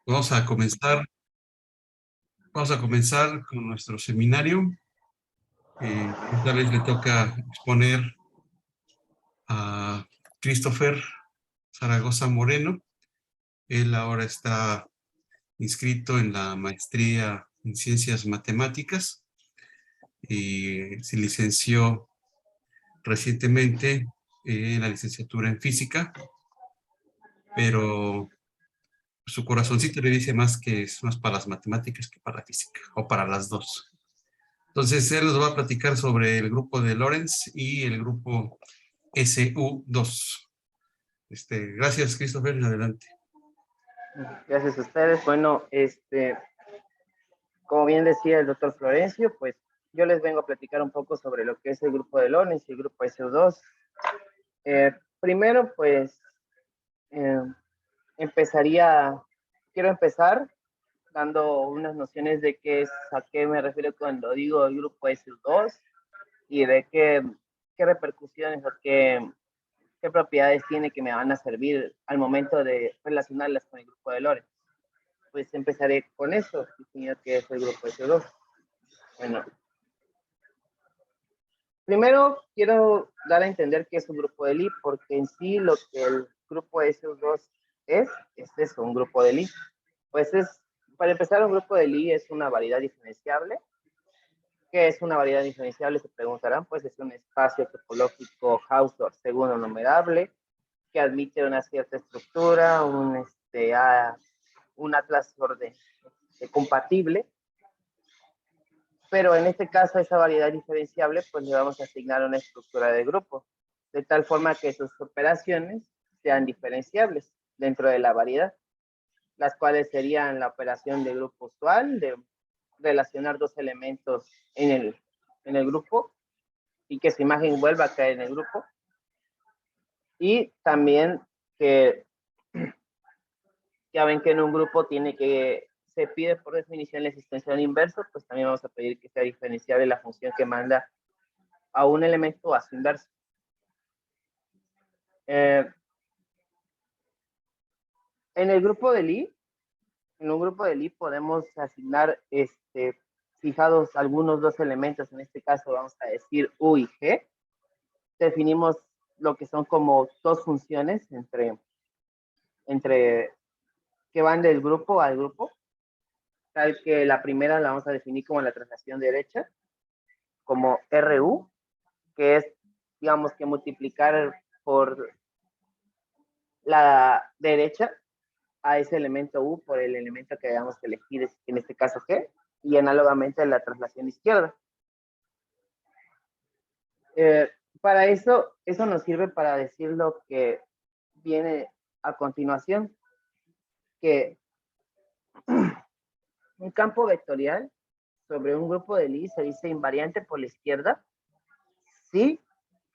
Vamos a comenzar, vamos a comenzar con nuestro seminario. Esta vez le toca exponer a Christopher Zaragoza Moreno. Él ahora está inscrito en la maestría en Ciencias Matemáticas y se licenció recientemente en la licenciatura en Física, pero su corazoncito le dice más que es más para las matemáticas que para la física, o para las dos. Entonces, él nos va a platicar sobre el grupo de Lorentz y el grupo SU2. Gracias, Christopher. Adelante. Gracias a ustedes. Bueno, como bien decía el doctor Florencio, pues yo les vengo a platicar un poco sobre lo que es el grupo de Lorentz y el grupo SU2. Primero, pues, eh, quiero empezar dando unas nociones de a qué me refiero cuando digo el grupo SU2 y de qué repercusiones o qué propiedades tiene que me van a servir al momento de relacionarlas con el grupo de Lorentz. Pues empezaré con eso, definir qué es el grupo SU2. Bueno, primero quiero dar a entender qué es un grupo de Lie, porque en sí lo que el grupo SU2 es eso, un grupo de Lie. Pues para empezar, un grupo de Lie es una variedad diferenciable. ¿Qué es una variedad diferenciable? Se preguntarán, pues es un espacio topológico Hausdorff segundo numerable que admite una cierta estructura, un atlas orden compatible, pero en este caso esa variedad diferenciable pues le vamos a asignar una estructura de grupo, de tal forma que sus operaciones sean diferenciables dentro de la variedad, las cuales serían la operación de grupo usual, de relacionar dos elementos en el grupo y que su imagen vuelva a caer en el grupo, y también que ya ven que en un grupo se pide por definición la existencia de un inverso, pues también vamos a pedir que sea diferenciable la función que manda a un elemento a su inverso. En el grupo de Lie, en un grupo de Lie podemos asignar fijados algunos dos elementos, en este caso vamos a decir U y G. Definimos lo que son como dos funciones entre que van del grupo al grupo, tal que la primera la vamos a definir como la traslación derecha, como RU, que es, digamos, que multiplicar por la derecha a ese elemento U por el elemento que hayamos que elegir, en este caso G, y análogamente la traslación izquierda. Para eso nos sirve para decir lo que viene a continuación, que un campo vectorial sobre un grupo de Lie se dice invariante por la izquierda si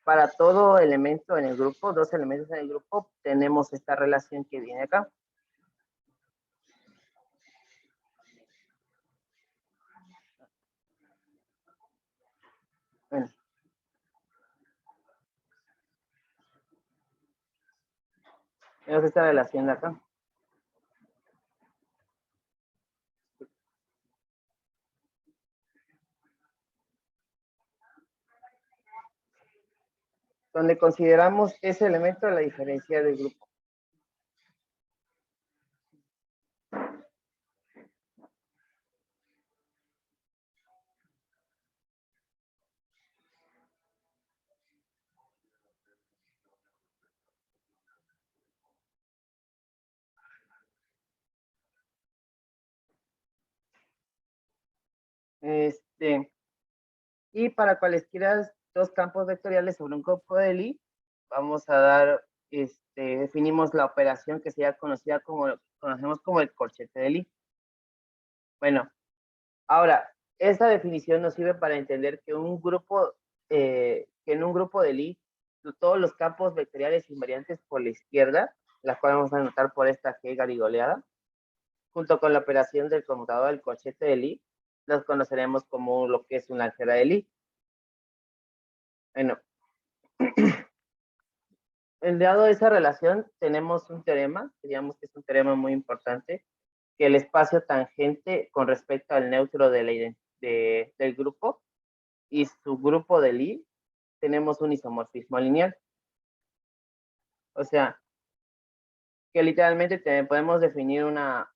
para todo elemento en el grupo, dos elementos en el grupo, tenemos esta relación que viene acá. Bueno. Tenemos esta relación de acá. Donde consideramos ese elemento de la diferencia del grupo. Y para cualesquiera dos campos vectoriales sobre un grupo de Lie, vamos a dar, definimos la operación que sería conocemos como el corchete de Lie. Bueno, ahora, esta definición nos sirve para entender que en un grupo de Lie, todos los campos vectoriales invariantes por la izquierda, las cuales vamos a anotar por esta G garigoleada, junto con la operación del conmutador del corchete de Lie, los conoceremos como lo que es una álgebra de Lie. Bueno, dado esa relación, tenemos un teorema, digamos que es un teorema muy importante, que el espacio tangente con respecto al neutro del grupo y su grupo del I, tenemos un isomorfismo lineal. O sea, que literalmente podemos definir una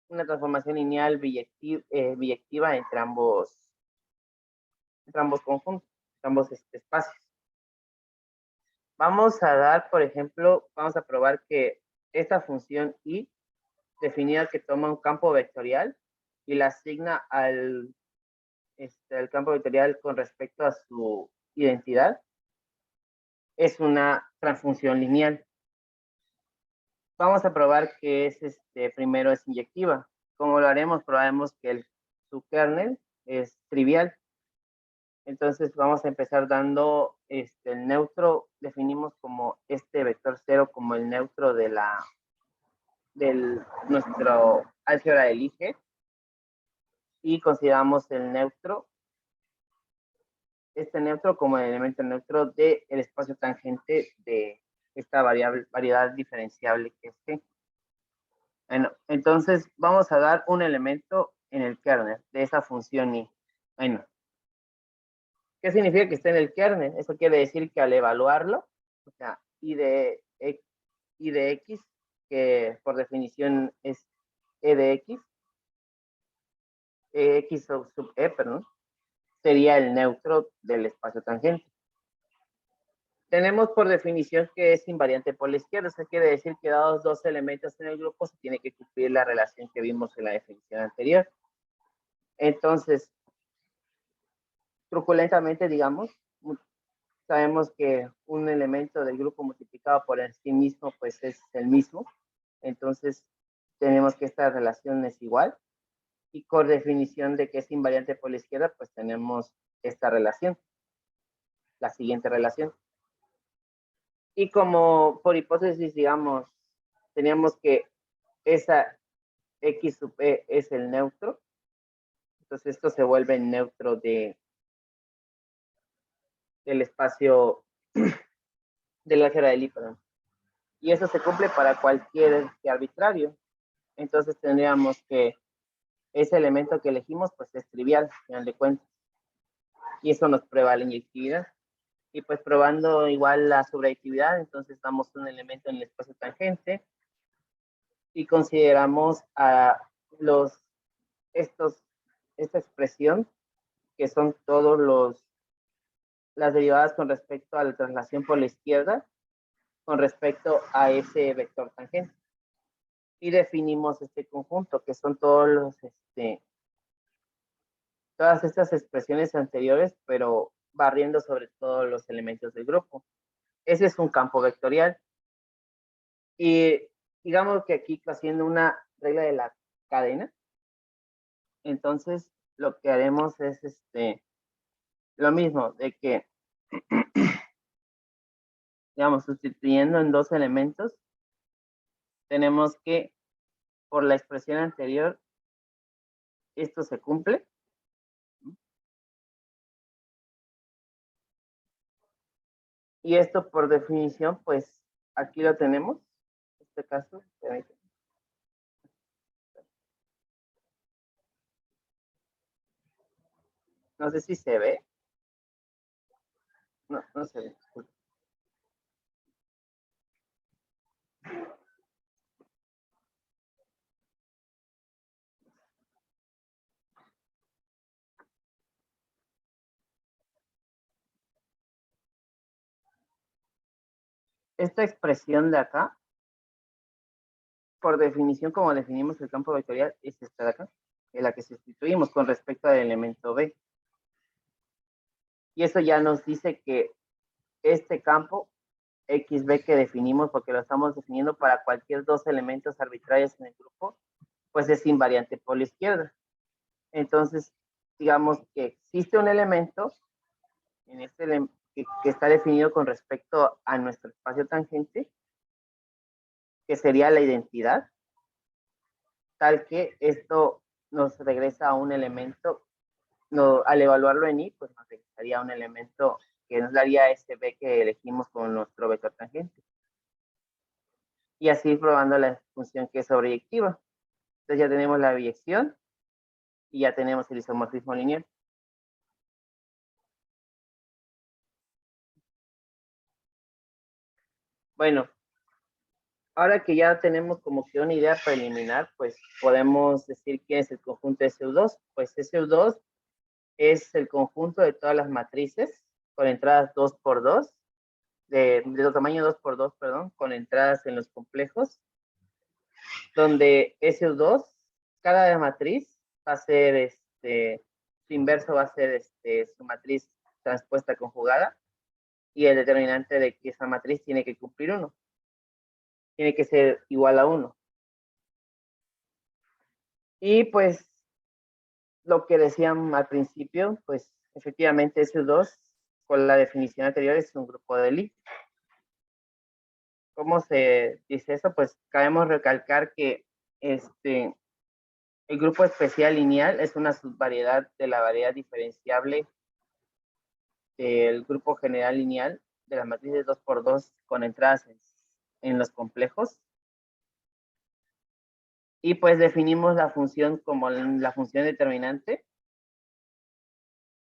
transformación lineal biyectiva entre ambos conjuntos, entre ambos espacios. Vamos a dar, por ejemplo, vamos a probar que esta función I, definida que toma un campo vectorial y la asigna al campo vectorial con respecto a su identidad, es una transfunción lineal. Vamos a probar que primero es inyectiva. Como lo haremos, probaremos que su kernel es trivial. Entonces vamos a empezar dando el neutro, definimos como este vector 0 como el neutro de nuestro álgebra del Lie, y consideramos el neutro, este neutro como el elemento neutro del espacio tangente de esta variedad diferenciable que es G. Bueno, entonces vamos a dar un elemento en el kernel de esa función I. Bueno, ¿qué significa que esté en el kernel? Eso quiere decir que al evaluarlo, o sea, I de X, que por definición es E de X, X sub E, perdón, sería el neutro del espacio tangente. Tenemos por definición que es invariante por la izquierda. Eso quiere decir que dados dos elementos en el grupo se tiene que cumplir la relación que vimos en la definición anterior. Entonces, truculentamente, digamos, sabemos que un elemento del grupo multiplicado por sí mismo, pues es el mismo. Entonces, tenemos que esta relación es igual. Y por definición de que es invariante por la izquierda, pues tenemos esta relación, la siguiente relación. Y como por hipótesis, digamos, teníamos que esa X sub E es el neutro, entonces esto se vuelve neutro del espacio del álgebra de Lie, perdón. Y eso se cumple para cualquier arbitrario. Entonces tendríamos que ese elemento que elegimos pues es trivial, al final de cuentas. Y eso nos prueba la inyectividad. Y pues probando igual la sobreyectividad, entonces damos un elemento en el espacio tangente y consideramos a esta expresión, que son todos las derivadas con respecto a la traslación por la izquierda, con respecto a ese vector tangente. Y definimos este conjunto, que son todas estas expresiones anteriores, pero barriendo sobre todos los elementos del grupo. Ese es un campo vectorial. Y digamos que aquí haciendo una regla de la cadena, entonces lo que haremos es lo mismo, de que, digamos, sustituyendo en dos elementos, tenemos que, por la expresión anterior, esto se cumple. Y esto por definición, pues aquí lo tenemos. En este caso, no sé si se ve. No, no se ve. Esta expresión de acá, por definición, como definimos el campo vectorial, es esta de acá, en la que sustituimos con respecto al elemento B. Y eso ya nos dice que este campo XB que definimos, porque lo estamos definiendo para cualquier dos elementos arbitrarios en el grupo, pues es invariante por la izquierda. Entonces, digamos que existe un elemento en que está definido con respecto a nuestro espacio tangente, que sería la identidad, tal que esto nos regresa a un elemento, al evaluarlo en I, pues nos regresaría a un elemento que nos daría ese B que elegimos con nuestro vector tangente. Y así probando la función que es sobreyectiva. Entonces ya tenemos la biyección y ya tenemos el isomorfismo lineal. Bueno, ahora que ya tenemos como que una idea preliminar, pues podemos decir qué es el conjunto de SU2. Pues SU2 es el conjunto de todas las matrices con entradas 2 por 2, de tamaño 2 por 2, perdón, con entradas en los complejos, donde SU2, cada matriz va a ser, su inverso va a ser su matriz transpuesta conjugada, y el determinante de que esa matriz tiene que cumplir 1. Tiene que ser igual a 1. Y pues, lo que decían al principio, pues, efectivamente SU2, con la definición anterior, es un grupo de Lie. ¿Cómo se dice eso? Pues, cabemos recalcar que el grupo especial lineal es una subvariedad de la variedad diferenciable del grupo general lineal de las matrices 2 por 2 con entradas en los complejos. Y pues definimos la función como la función determinante.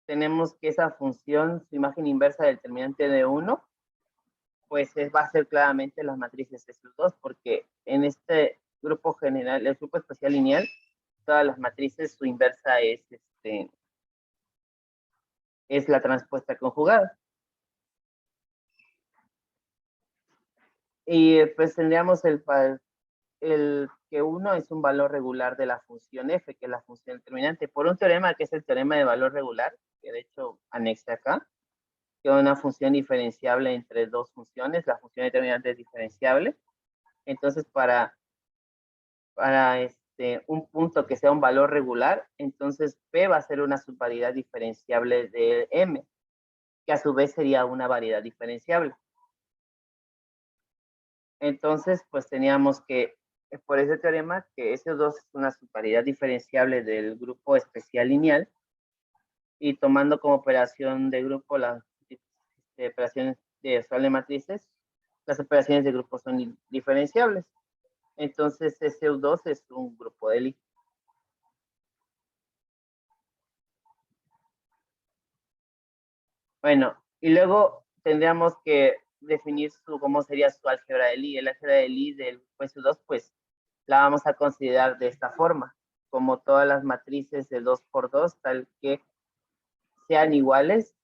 Tenemos que esa función, su imagen inversa del determinante de 1, pues va a ser claramente las matrices de sus 2, porque en este grupo general, el grupo especial lineal, todas las matrices, su inversa es la transpuesta conjugada. Y pues tendríamos el que 1 es un valor regular de la función f, que es la función determinante, por un teorema que es el teorema de valor regular, que de hecho anexé acá, que es una función diferenciable entre dos funciones, la función determinante es diferenciable. Entonces, para un punto que sea un valor regular, entonces P va a ser una subvariedad diferenciable de M, que a su vez sería una variedad diferenciable. Entonces, pues teníamos que, por ese teorema, que S2 es una subvariedad diferenciable del grupo especial lineal, y tomando como operación de grupo las operaciones de usual de matrices, las operaciones de grupo son diferenciables. Entonces, SU2 es un grupo de Lie. Bueno, y luego tendríamos que definir cómo sería su álgebra de Lie. El álgebra de Lie del SU2, pues la vamos a considerar de esta forma, como todas las matrices de 2 por 2, tal que sean iguales,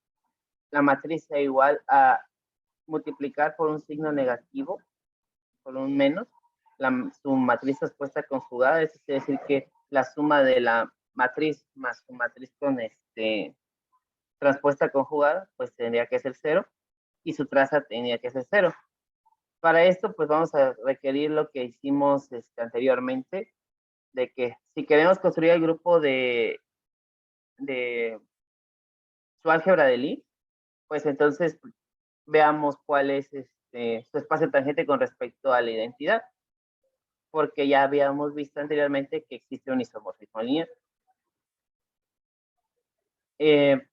la matriz sea igual a multiplicar por un signo negativo, por un menos, su matriz transpuesta conjugada, es decir, que la suma de la matriz más su matriz con transpuesta conjugada, pues tendría que ser 0, y su traza tendría que ser 0. Para esto, pues vamos a requerir lo que hicimos anteriormente, de que si queremos construir el grupo de su álgebra de Lie, pues entonces veamos cuál es su espacio tangente con respecto a la identidad, porque ya habíamos visto anteriormente que existe un isomorfismo lineal.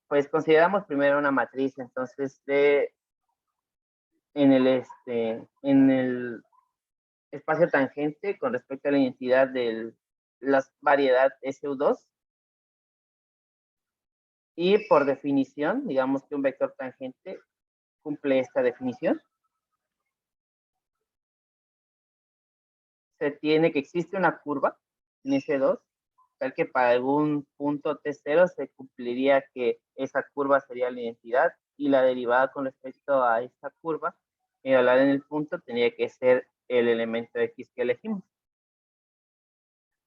Pues consideramos primero una matriz, entonces en el espacio tangente con respecto a la identidad de la variedad SU2, y por definición, digamos que un vector tangente cumple esta definición. Se tiene que existe una curva en S2, tal que para algún punto T0 se cumpliría que esa curva sería la identidad, y la derivada con respecto a esta curva, hablar en el punto, tendría que ser el elemento X que elegimos.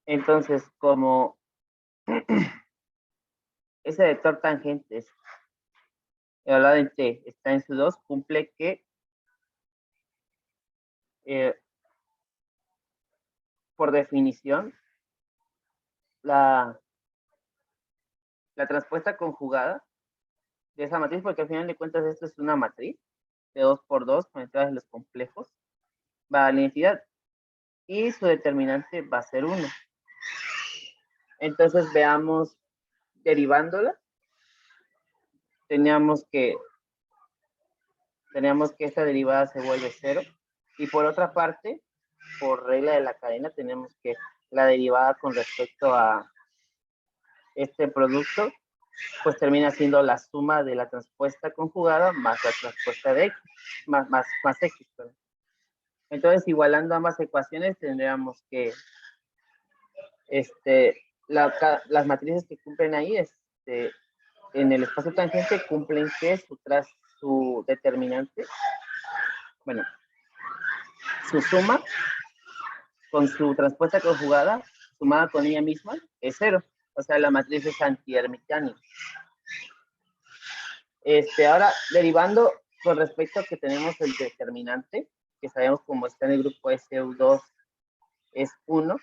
Entonces, como ese vector tangente evaluado en T está en SU2, cumple que por definición la transpuesta conjugada de esa matriz, porque al final de cuentas esto es una matriz de 2 por 2 con entradas en los complejos, va a la identidad, y su determinante va a ser 1. Entonces veamos, derivándola, teníamos que esta derivada se vuelve 0, y por otra parte, por regla de la cadena, tenemos que la derivada con respecto a este producto, pues termina siendo la suma de la transpuesta conjugada más la transpuesta de X, más X. Perdón. Entonces, igualando ambas ecuaciones, tendríamos que las matrices que cumplen ahí en el espacio tangente cumplen que su determinante, bueno, su suma con su transpuesta conjugada, sumada con ella misma, es 0. O sea, la matriz es antihermitiana. Ahora, derivando con respecto a que tenemos el determinante, que sabemos como está en el grupo SU2 es 1,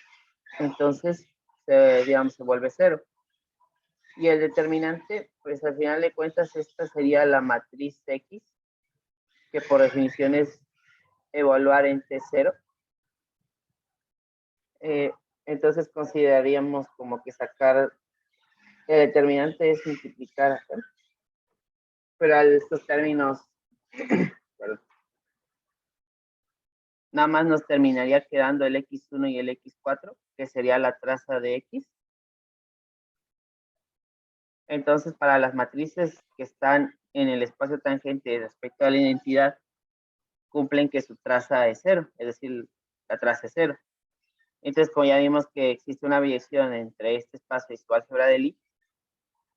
entonces, digamos, se vuelve 0. Y el determinante, pues al final de cuentas, esta sería la matriz X, que por definición es evaluar en T0. Entonces consideraríamos como que sacar el determinante es multiplicar, pero a estos términos, nada más nos terminaría quedando el X1 y el X4, que sería la traza de X. Entonces, para las matrices que están en el espacio tangente respecto a la identidad, cumplen que su traza es 0, es decir, la traza es 0. Entonces, como ya vimos que existe una variación entre este espacio y su álgebra de Lie,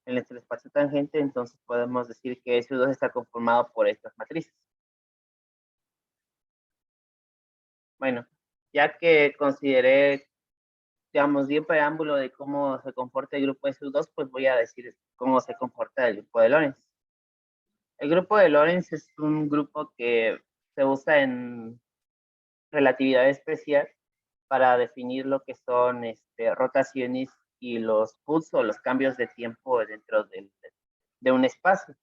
en el espacio tangente, entonces podemos decir que SU2 está conformado por estas matrices. Bueno, ya que consideré, digamos, bien preámbulo de cómo se comporta el grupo SU2, pues voy a decir cómo se comporta el grupo de Lorentz. El grupo de Lorentz es un grupo que se usa en relatividad especial para definir lo que son rotaciones y los pulsos o los cambios de tiempo dentro de un espacio,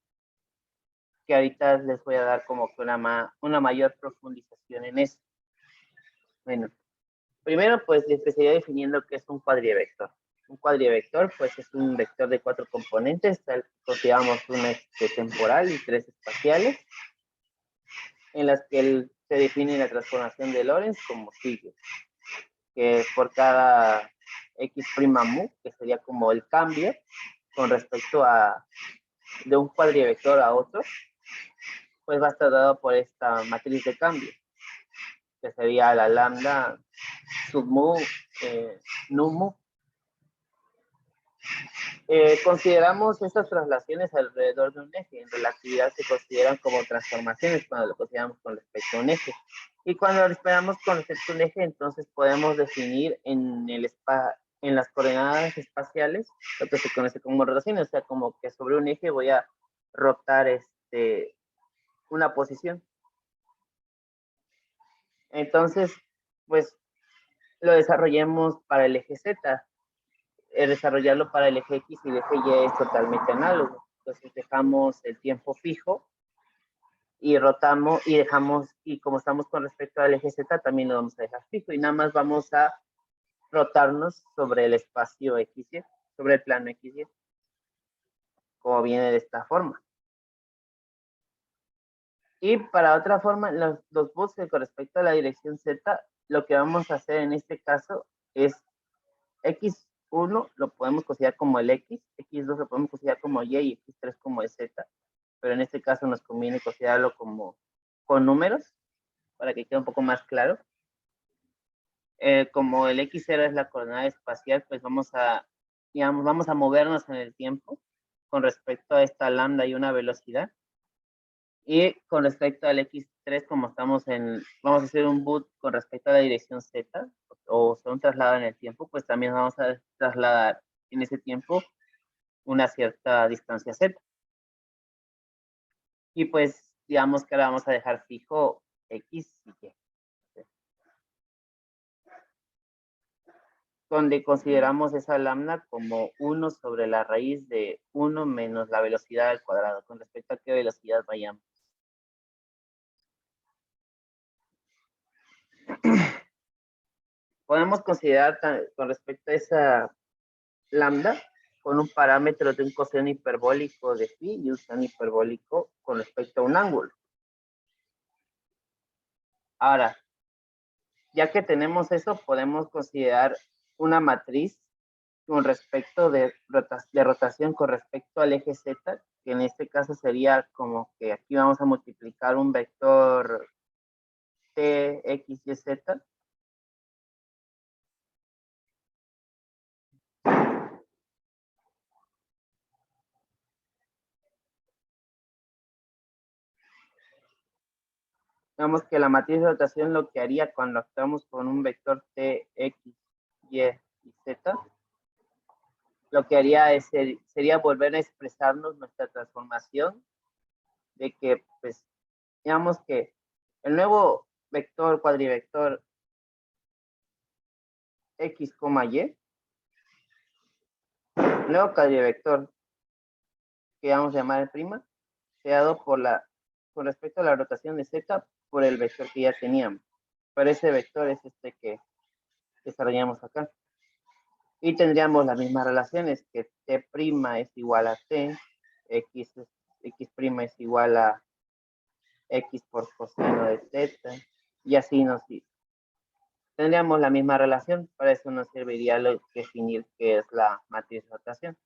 que ahorita les voy a dar como que una mayor profundización en eso. Bueno, primero pues les empezaría definiendo qué es un cuadrivector. Un cuadrivector pues es un vector de 4 componentes, tal consideramos una temporal y 3 espaciales, en las que se define la transformación de Lorentz como sigue, que por cada x' mu, que sería como el cambio con respecto de un cuadrivector a otro, pues va a estar dado por esta matriz de cambio, que sería la lambda sub mu, nu mu. Consideramos estas traslaciones alrededor de un eje. En relatividad se consideran como transformaciones cuando lo consideramos con respecto a un eje. Y cuando lo esperamos con respecto a un eje, entonces podemos definir en las coordenadas espaciales lo que se conoce como rotaciones. O sea, como que sobre un eje voy a rotar una posición. Entonces, pues lo desarrollemos para el eje Z. Desarrollarlo para el eje X y el eje Y es totalmente análogo. Entonces dejamos el tiempo fijo y rotamos y dejamos, y como estamos con respecto al eje Z, también lo vamos a dejar fijo y nada más vamos a rotarnos sobre el espacio XY, sobre el plano XY, como viene de esta forma. Y para otra forma, los buses con respecto a la dirección Z, lo que vamos a hacer en este caso es X1 lo podemos considerar como el X, X2 lo podemos considerar como Y X3 como el Z, pero en este caso nos conviene considerarlo como con números, para que quede un poco más claro. Como el X0 es la coordenada espacial, pues vamos a movernos en el tiempo con respecto a esta lambda y una velocidad. Y con respecto al X3, como vamos a hacer un boot con respecto a la dirección Z, o un traslado en el tiempo, pues también vamos a trasladar en ese tiempo una cierta distancia Z. Y pues, digamos que ahora vamos a dejar fijo X y Y. Donde consideramos esa lambda como 1 sobre la raíz de 1 menos la velocidad al cuadrado, con respecto a qué velocidad vayamos. Podemos considerar con respecto a esa lambda con un parámetro de un coseno hiperbólico de phi y un seno hiperbólico con respecto a un ángulo. Ahora, ya que tenemos eso, podemos considerar una matriz con respecto de rotación con respecto al eje Z, que en este caso sería como que aquí vamos a multiplicar un vector T, X, Y, Z. Digamos que la matriz de rotación lo que haría cuando actuamos con un vector T, X, Y y Z, lo que haría sería volver a expresarnos nuestra transformación de que, pues, digamos que el nuevo vector cuadrivector X, Y, el nuevo cuadrivector que vamos a llamar prima, creado con respecto a la rotación de Z por el vector que ya teníamos. Pero ese vector es este que desarrollamos acá. Y tendríamos las mismas relaciones, que T' es igual a T, X' es igual a X por coseno de Z, y así nos tendríamos la misma relación. Para eso nos serviría definir qué es la matriz de rotación.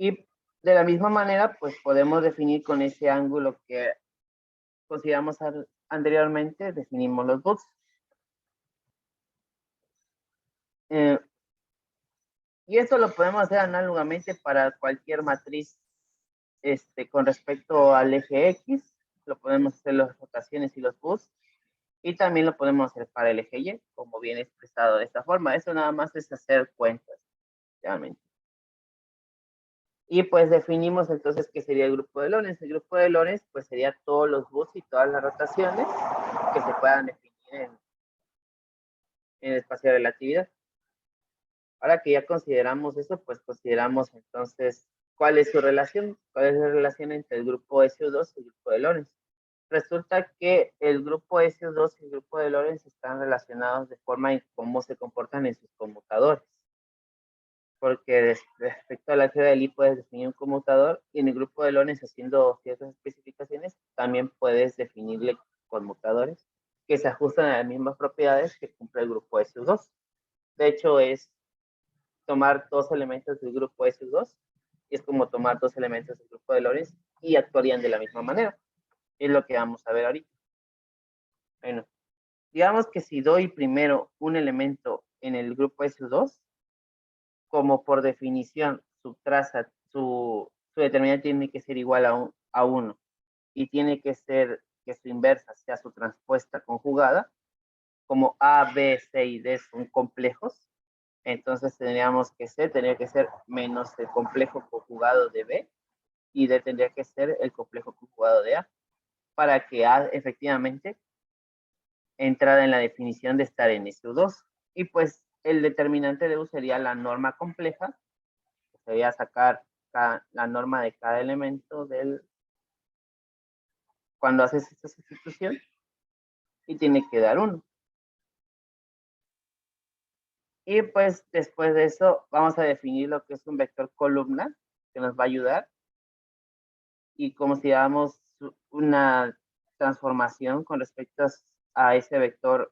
Y de la misma manera, pues podemos definir con ese ángulo que consideramos anteriormente, definimos los bugs. Y esto lo podemos hacer análogamente para cualquier matriz con respecto al eje X. Lo podemos hacer las rotaciones y los bugs. Y también lo podemos hacer para el eje Y, como viene expresado de esta forma. Eso nada más es hacer cuentas, realmente. Y pues definimos entonces qué sería el grupo de Lorentz. El grupo de Lorentz pues sería todos los bugs y todas las rotaciones que se puedan definir en el espacio de relatividad. Ahora que ya consideramos eso, pues consideramos entonces cuál es su relación, cuál es la relación entre el grupo SU2 y el grupo de Lorentz. Resulta que el grupo SU2 y el grupo de Lorentz están relacionados de forma en cómo se comportan en sus conmutadores. Porque respecto a la álgebra de Lie puedes definir un conmutador y en el grupo de Lorentz, haciendo ciertas especificaciones, también puedes definirle conmutadores que se ajustan a las mismas propiedades que cumple el grupo SU2. De hecho, es tomar dos elementos del grupo SU2 y es como tomar dos elementos del grupo de Lorentz y actuarían de la misma manera. Es lo que vamos a ver ahorita. Bueno, digamos que si doy primero un elemento en el grupo SU2, como por definición su traza, su determinante tiene que ser igual a 1 y tiene que ser que su inversa sea su transpuesta conjugada, como A, B, C y D son complejos, entonces tendríamos que tendría que ser menos el complejo conjugado de B y D tendría que ser el complejo conjugado de A, para que A efectivamente entrara en la definición de estar en SU2. Y pues el determinante de U sería la norma compleja, que sería sacar la norma de cada elemento cuando haces esta sustitución, y tiene que dar 1. Y pues después de eso vamos a definir lo que es un vector columna, que nos va a ayudar. Y como si damos una transformación con respecto a ese vector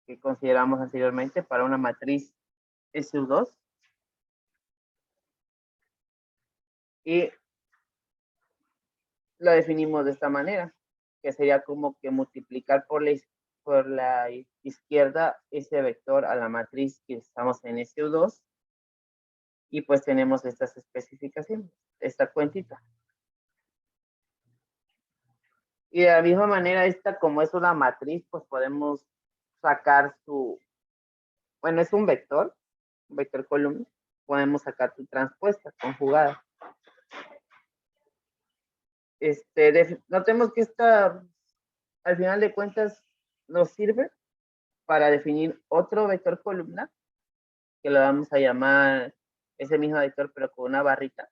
que consideramos anteriormente para una matriz SU2. Y lo definimos de esta manera, que sería como que multiplicar por la izquierda ese vector a la matriz que estamos en SU2. Y pues tenemos estas especificaciones, esta cuentita. Y de la misma manera, esta como es una matriz, pues podemos sacar bueno, es un vector columna, podemos sacar su transpuesta conjugada. Notemos que esta, al final de cuentas, nos sirve para definir otro vector columna, que lo vamos a llamar ese mismo vector, pero con una barrita.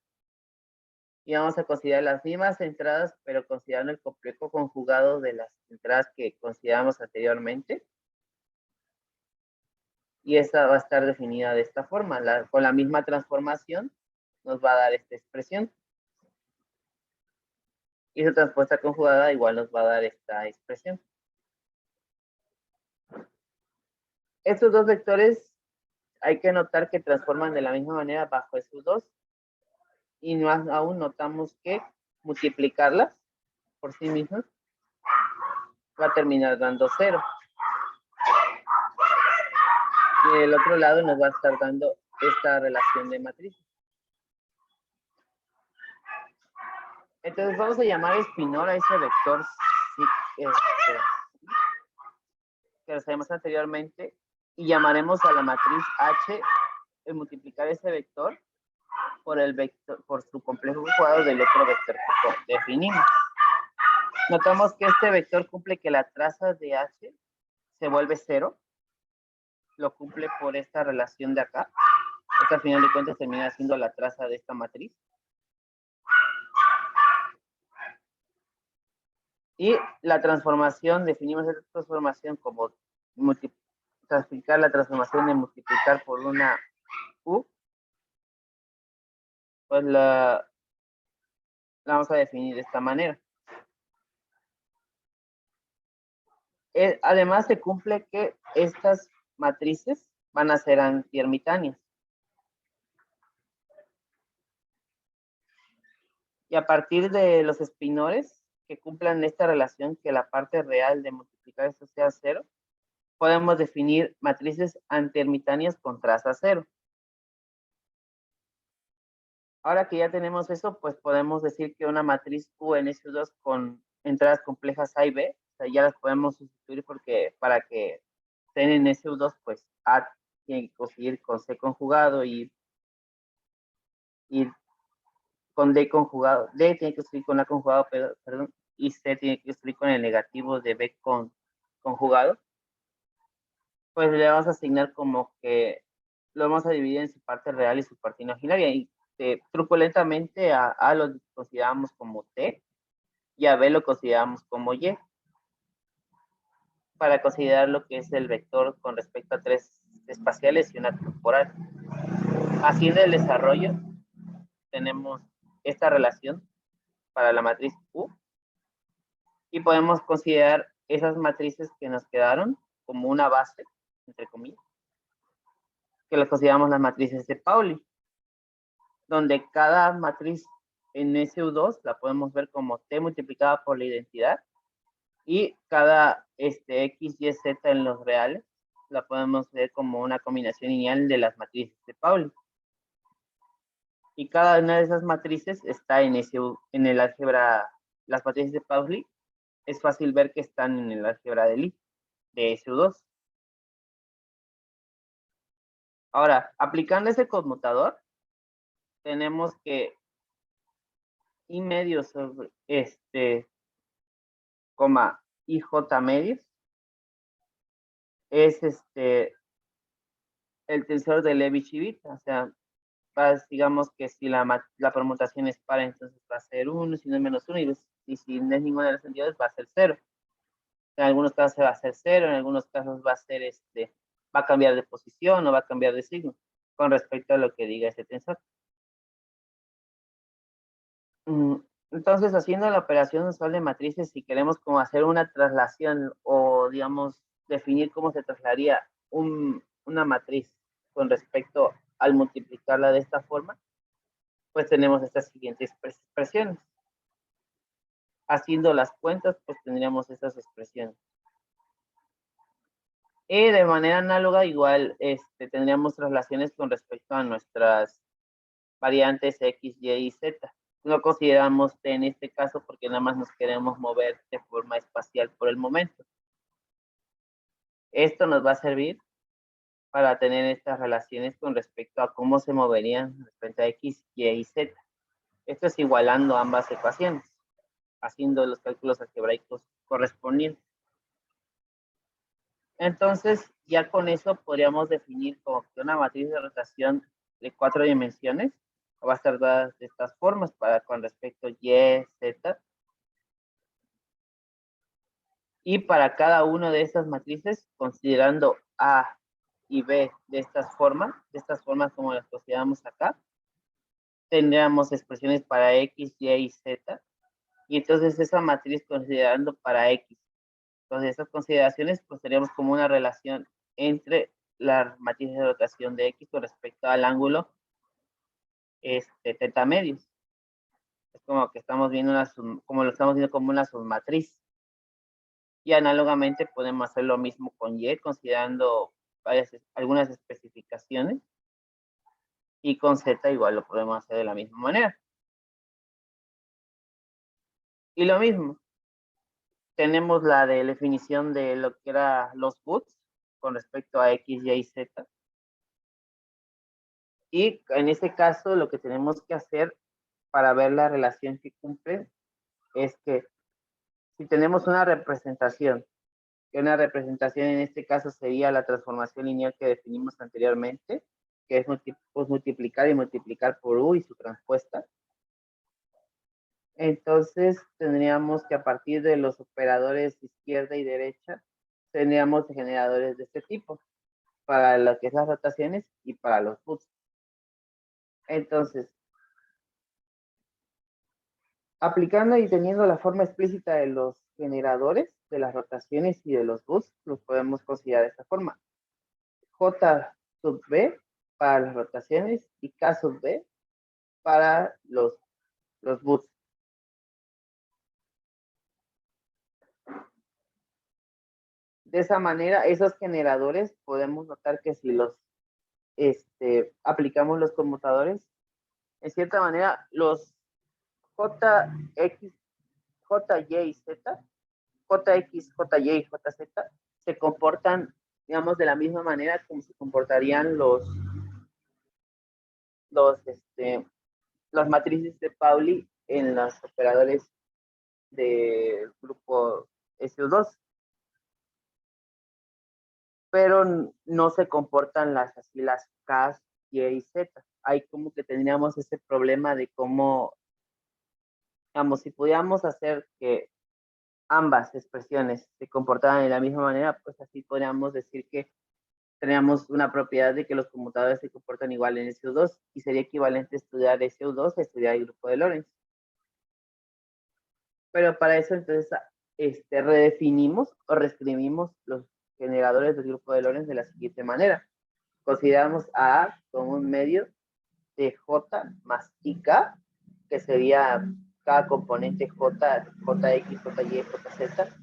Y vamos a considerar las mismas entradas, pero considerando el complejo conjugado de las entradas que consideramos anteriormente. Y esta va a estar definida de esta forma. Con la misma transformación nos va a dar esta expresión. Y su transpuesta conjugada igual nos va a dar esta expresión. Estos dos vectores hay que notar que transforman de la misma manera bajo esos dos. Y más aún notamos que multiplicarlas por sí mismas va a terminar dando 0. Y del otro lado nos va a estar dando esta relación de matrices. Entonces vamos a llamar espinor a ese vector que lo sabemos anteriormente y llamaremos a la matriz H multiplicar ese vector por su complejo conjugado del otro vector que definimos. Notamos que este vector cumple que la traza de H se vuelve 0. Lo cumple por esta relación de acá. Esta al final de cuentas termina siendo la traza de esta matriz. Y la transformación, definimos esta transformación como transficar la transformación de multiplicar por una U. Pues la vamos a definir de esta manera. Además se cumple que estas matrices van a ser antiermitaneas. Y a partir de los espinores que cumplan esta relación, que la parte real de multiplicar esto sea 0, podemos definir matrices antiermitaneas con traza 0. Ahora que ya tenemos eso, pues podemos decir que una matriz U en SU2 con entradas complejas A y B, o sea, ya las podemos sustituir porque para que estén en SU2, pues A tiene que coincidir con C conjugado y con D conjugado. D tiene que coincidir con A conjugado, perdón, y C tiene que coincidir con el negativo de B conjugado. Pues le vamos a asignar como que lo vamos a dividir en su parte real y su parte imaginaria. Y truculentamente a A lo consideramos como T y a B lo consideramos como Y, para considerar lo que es el vector con respecto a 3 espaciales y una temporal. Así en el desarrollo tenemos esta relación para la matriz U y podemos considerar esas matrices que nos quedaron como una base, entre comillas, que las consideramos las matrices de Pauli, donde cada matriz en SU2 la podemos ver como T multiplicada por la identidad y cada X, Y, Z en los reales la podemos ver como una combinación lineal de las matrices de Pauli. Y cada una de esas matrices está en el álgebra, las matrices de Pauli, es fácil ver que están en el álgebra de Lie, de SU2. Ahora, aplicando ese conmutador, tenemos que I medio sobre coma IJ medios es el tensor de Levi-Civita, o sea, digamos que si la permutación es par, entonces va a ser 1, si no es menos 1, y si no es ninguna de las entidades va a ser 0. En algunos casos va a ser 0, en algunos casos va a ser va a cambiar de posición o va a cambiar de signo con respecto a lo que diga ese tensor. Entonces, haciendo la operación usual de matrices, si queremos como hacer una traslación o, digamos, definir cómo se trasladaría una matriz con respecto al multiplicarla de esta forma, pues tenemos estas siguientes expresiones. Haciendo las cuentas, pues tendríamos estas expresiones. Y de manera análoga, igual, tendríamos traslaciones con respecto a nuestras variantes X, Y y Z. No consideramos T en este caso porque nada más nos queremos mover de forma espacial por el momento. Esto nos va a servir para tener estas relaciones con respecto a cómo se moverían respecto a X, Y y Z. Esto es igualando ambas ecuaciones, haciendo los cálculos algebraicos correspondientes. Entonces, ya con eso podríamos definir como que una matriz de rotación de 4 dimensiones va a estar dada de estas formas con respecto a Y, Z. Y para cada una de estas matrices, considerando A y B de estas formas como las consideramos acá, tendríamos expresiones para X, Y y Z, y entonces esa matriz considerando para X. Entonces esas consideraciones pues teníamos como una relación entre la matriz de rotación de X con respecto al ángulo teta medios. Es como que estamos viendo como lo estamos viendo como una submatriz. Y análogamente podemos hacer lo mismo con Y, considerando algunas especificaciones. Y con Z igual lo podemos hacer de la misma manera. Y lo mismo, tenemos la de definición de lo que era los boots con respecto a X, Y y Z. Y en este caso lo que tenemos que hacer para ver la relación que cumplen es que si tenemos una representación, que una representación en este caso sería la transformación lineal que definimos anteriormente, que es pues, multiplicar y multiplicar por U y su transpuesta. Entonces tendríamos que a partir de los operadores izquierda y derecha, tendríamos generadores de este tipo, para lo que es las rotaciones y para los boots. Entonces, aplicando y teniendo la forma explícita de los generadores, de las rotaciones y de los boots, los podemos considerar de esta forma. J sub B para las rotaciones y K sub B para los boots. De esa manera, esos generadores podemos notar que si los aplicamos los conmutadores, en cierta manera, los JX, JY y Z, JX, JY y JZ, se comportan, digamos, de la misma manera como se comportarían las matrices de Pauli en los operadores del grupo SU2. Pero no se comportan las K, Y y Z. Hay como que tendríamos ese problema de cómo, digamos, si pudiéramos hacer que ambas expresiones se comportaran de la misma manera, pues así podríamos decir que tenemos una propiedad de que los conmutadores se comportan igual en SU2 y sería equivalente estudiar SU2 a estudiar el grupo de Lorentz. Pero para eso entonces redefinimos o reescribimos los generadores del grupo de Lorentz de la siguiente manera. Consideramos a A como un medio de J más IK, que sería cada componente J, JX, JY, JZ,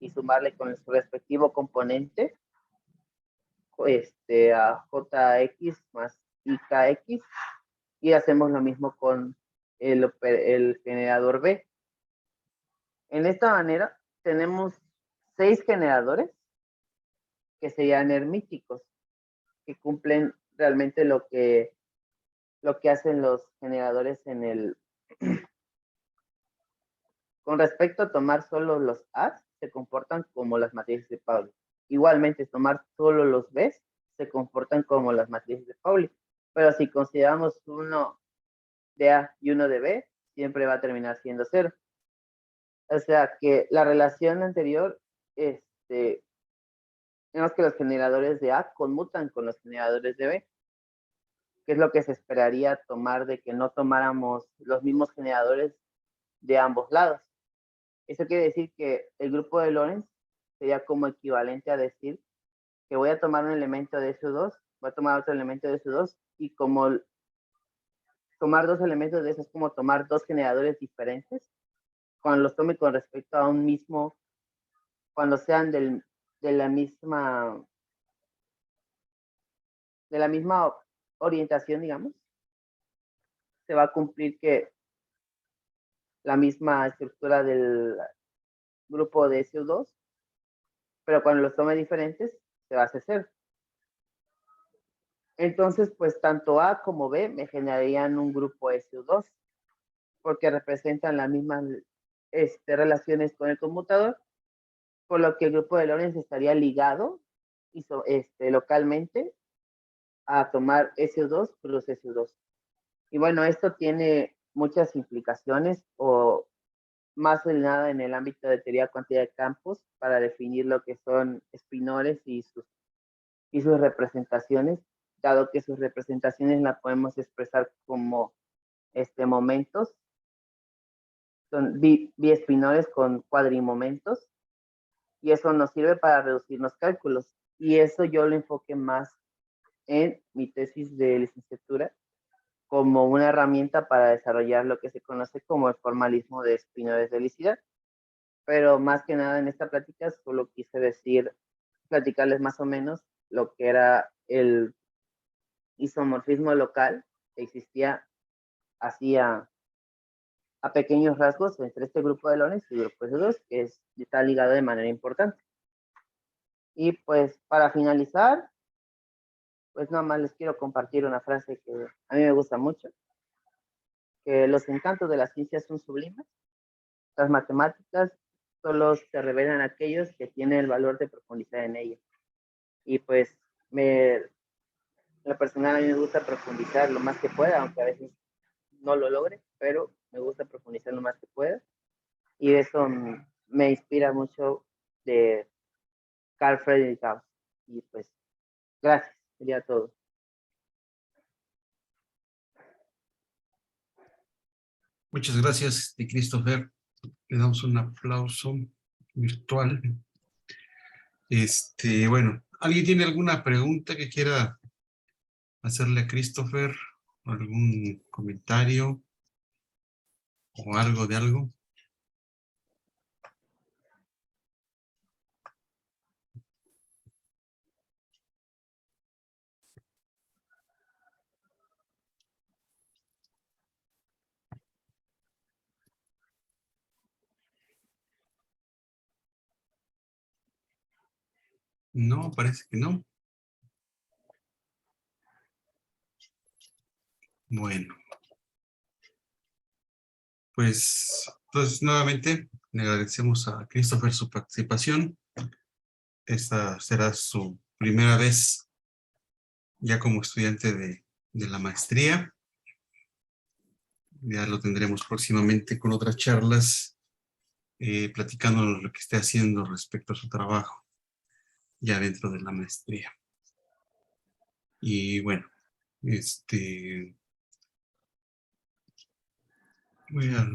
y sumarle con su respectivo componente a JX más IKX, y hacemos lo mismo con el generador B. En esta manera tenemos 6 generadores que serían hermíticos, que cumplen realmente lo que hacen los generadores en el... Con respecto a tomar solo los A's, se comportan como las matrices de Pauli. Igualmente, tomar solo los B's, se comportan como las matrices de Pauli. Pero si consideramos uno de A y uno de B, siempre va a terminar siendo 0. O sea que la relación anterior, vemos que los generadores de A conmutan con los generadores de B, que es lo que se esperaría tomar de que no tomáramos los mismos generadores de ambos lados. Eso quiere decir que el grupo de Lorentz sería como equivalente a decir que voy a tomar un elemento de SU2, voy a tomar otro elemento de SU2, y como tomar dos elementos de eso es como tomar dos generadores diferentes, cuando los tome con respecto a un mismo, cuando sean de la misma orientación, digamos, se va a cumplir que la misma estructura del grupo de SU2, pero cuando los tome diferentes, se va a hacer 0. Entonces, pues tanto A como B me generarían un grupo SU2, porque representan las mismas relaciones con el conmutador, por lo que el grupo de Lorentz estaría ligado localmente a tomar SU2 plus SU2. Y bueno, esto tiene muchas implicaciones, o más de nada en el ámbito de teoría cuántica de campos, para definir lo que son espinores y sus y sus representaciones, dado que sus representaciones las podemos expresar como momentos, son biespinores con cuadrimomentos, y eso nos sirve para reducir los cálculos. Y eso yo lo enfoqué más en mi tesis de licenciatura como una herramienta para desarrollar lo que se conoce como el formalismo de espinores de helicidad. Pero más que nada en esta plática solo quise platicarles más o menos lo que era el isomorfismo local que existía así a pequeños rasgos entre este grupo de Lorentz y el grupo de dos, que está ligado de manera importante. Y pues para finalizar, pues nada más les quiero compartir una frase que a mí me gusta mucho, que los encantos de la ciencia son sublimes, las matemáticas solo se revelan a aquellos que tienen el valor de profundizar en ellas. Y pues en lo personal a mí me gusta profundizar lo más que pueda, aunque a veces no lo logre, pero me gusta profundizar lo más que pueda. Y eso me inspira mucho de Carl Friedrich Gauss. Y pues, gracias, sería todo. Muchas gracias, Christopher. Le damos un aplauso virtual. Bueno, ¿alguien tiene alguna pregunta que quiera hacerle a Christopher? ¿Algún comentario o algo de algo? No, parece que no. Bueno, pues entonces nuevamente le agradecemos a Christopher su participación. Esta será su primera vez ya como estudiante de la maestría. Ya lo tendremos próximamente con otras charlas, platicándonos lo que esté haciendo respecto a su trabajo ya dentro de la maestría. Y bueno, voy a